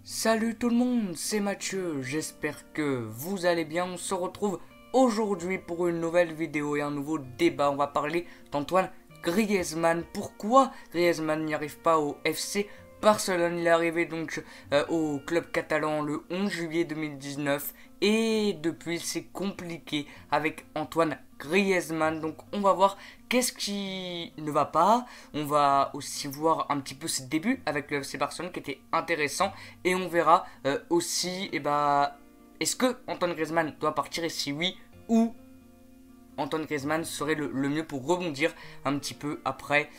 Salut tout le monde, c'est Mathieu, j'espère que vous allez bien. On se retrouve aujourd'hui pour une nouvelle vidéo et un nouveau débat. On va parler d'Antoine Griezmann. Pourquoi Griezmann n'y arrive pas au FC Barcelone? Il est arrivé donc au club catalan le 11 juillet 2019 et depuis c'est compliqué avec Antoine Griezmann. Donc on va voir qu'est-ce qui ne va pas. On va aussi voir un petit peu ses débuts avec le FC Barcelone qui était intéressant et on verra aussi est-ce que Antoine Griezmann doit partir et si oui, où Antoine Griezmann serait le mieux pour rebondir un petit peu après,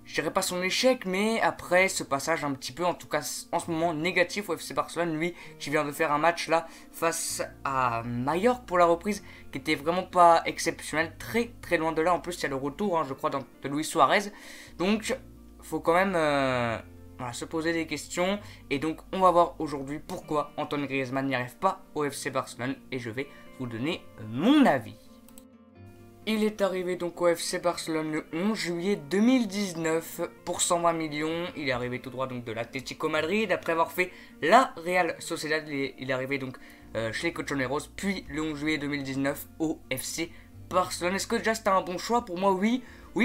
je dirais pas son échec, mais après ce passage un petit peu, en tout cas en ce moment négatif au FC Barcelone, lui qui vient de faire un match là face à Mallorca pour la reprise, qui était vraiment pas exceptionnel, très très loin de là. En plus il y a le retour, je crois, de Luis Suarez, donc faut quand même se poser des questions. Et donc on va voir aujourd'hui pourquoi Antoine Griezmann n'y arrive pas au FC Barcelone, et je vais vous donner mon avis. Il est arrivé donc au FC Barcelone le 11 juillet 2019 pour 120 millions. Il est arrivé tout droit donc de l'Atlético Madrid après avoir fait la Real Sociedad. Il est arrivé donc chez les Colchoneros, puis le 11 juillet 2019 au FC Barcelone. Est-ce que déjà c'était un bon choix? Pour moi oui,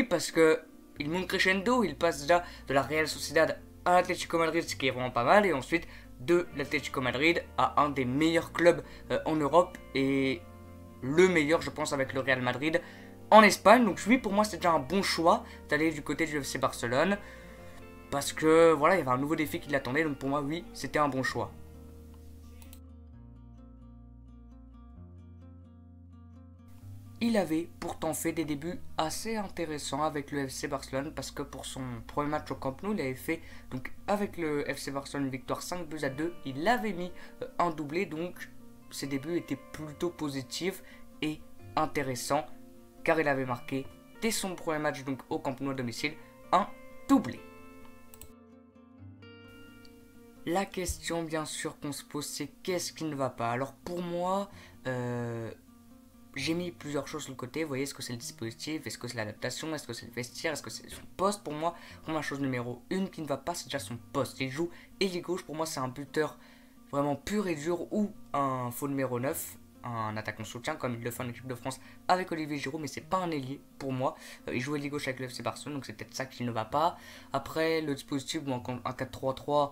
parce que il monte crescendo. Il passe déjà de la Real Sociedad à l'Atlético Madrid, ce qui est vraiment pas mal, et ensuite de l'Atlético Madrid à un des meilleurs clubs en Europe et le meilleur, je pense, avec le Real Madrid en Espagne. Donc oui, pour moi c'était déjà un bon choix d'aller du côté du FC Barcelone, parce que voilà, il y avait un nouveau défi qui l'attendait. Donc pour moi oui, c'était un bon choix. Il avait pourtant fait des débuts assez intéressants avec le FC Barcelone, parce que pour son premier match au Camp Nou, il avait fait donc avec le FC Barcelone une victoire 5-2. Il avait mis un doublé, donc ses débuts étaient plutôt positifs et intéressants, car il avait marqué dès son premier match donc au Camp Nou à domicile un doublé. La question bien sûr qu'on se pose, c'est qu'est-ce qui ne va pas? Alors pour moi, j'ai mis plusieurs choses sur le côté. Vous voyez, est-ce que c'est le dispositif? Est-ce que c'est l'adaptation? Est-ce que c'est le vestiaire? Est-ce que c'est son poste? Pour moi, la chose numéro 1 qui ne va pas, c'est déjà son poste. Il joue ailier gauche, pour moi c'est un buteur vraiment pur et dur, ou un faux numéro 9, un attaquant soutien comme il le fait en équipe de France avec Olivier Giroud, mais c'est pas un ailier pour moi. Il joue ailier gauche avec le FC Barcelone, donc c'est peut-être ça qui ne va pas. Après le dispositif, bon, un 4-3-3,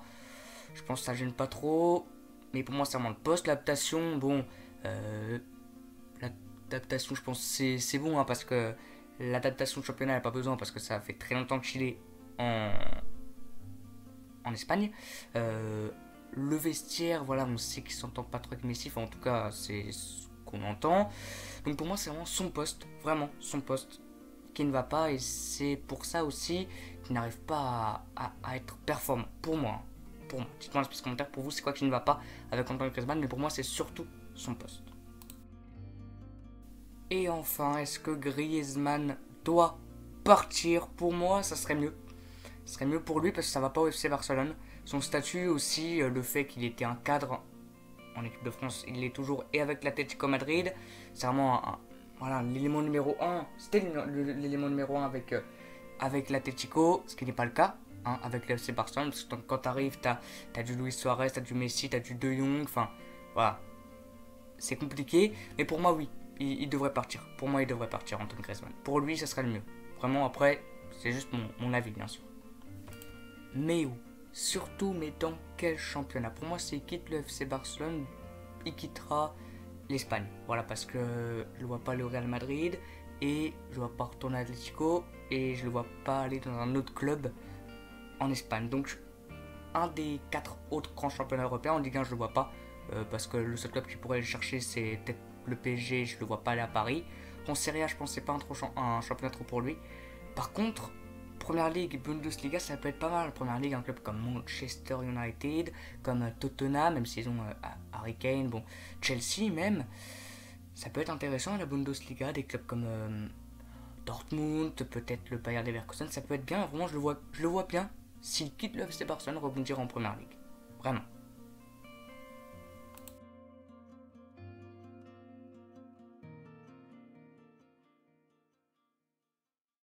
je pense que ça gêne pas trop, mais pour moi c'est vraiment le poste. L'adaptation, bon, l'adaptation je pense c'est bon, parce que l'adaptation de championnat, elle n'a pas besoin, parce que ça fait très longtemps qu'il est en Espagne. Le vestiaire, voilà, on sait qu'il s'entend pas trop avec Messi, enfin en tout cas c'est ce qu'on entend. Donc pour moi c'est vraiment son poste, qui ne va pas, et c'est pour ça aussi qu'il n'arrive pas à être performant pour moi. Dites-moi dans les commentaires, pour vous c'est quoi qui ne va pas avec Antoine Griezmann, mais pour moi c'est surtout son poste. Et enfin, est-ce que Griezmann doit partir? Pour moi ça serait mieux. Ce serait mieux pour lui, parce que ça va pas au FC Barcelone. Son statut aussi, le fait qu'il était un cadre en équipe de France, il l'est toujours, et avec l'Atlético Madrid, c'est vraiment voilà, l'élément numéro 1. C'était l'élément numéro 1 avec l'Atlético, ce qui n'est pas le cas avec le FC Barcelone, parce que quand tu arrives, tu as du Luis Suarez, tu as du Messi, tu as du De Jong, enfin voilà, c'est compliqué. Mais pour moi oui, il devrait partir. Pour moi il devrait partir, Antoine Griezmann. Pour lui ça serait le mieux. Vraiment, après c'est juste mon avis bien sûr. Mais où? Surtout, mais dans quel championnat? Pour moi, s'il quitte le FC Barcelone, il quittera l'Espagne. Voilà, parce que je ne vois pas le Real Madrid, et je ne vois pas retourner à Atlético, et je ne le vois pas aller dans un autre club en Espagne. Donc, un des 4 autres grands championnats européens, en Ligue 1, je ne le vois pas, parce que le seul club qui pourrait le chercher, c'est peut-être le PSG, je ne le vois pas aller à Paris. En Serie A, je pense que ce n'est pas un championnat trop pour lui. Par contre, Première Ligue, Bundesliga, ça peut être pas mal. Première Ligue, un club comme Manchester United, comme Tottenham, même s'ils ont Harry Kane, bon, Chelsea même, ça peut être intéressant. La Bundesliga, des clubs comme Dortmund, peut-être le Bayer Leverkusen, ça peut être bien. Vraiment, je le vois bien, s'il quitte le FC Barcelone, rebondir en Première Ligue. Vraiment.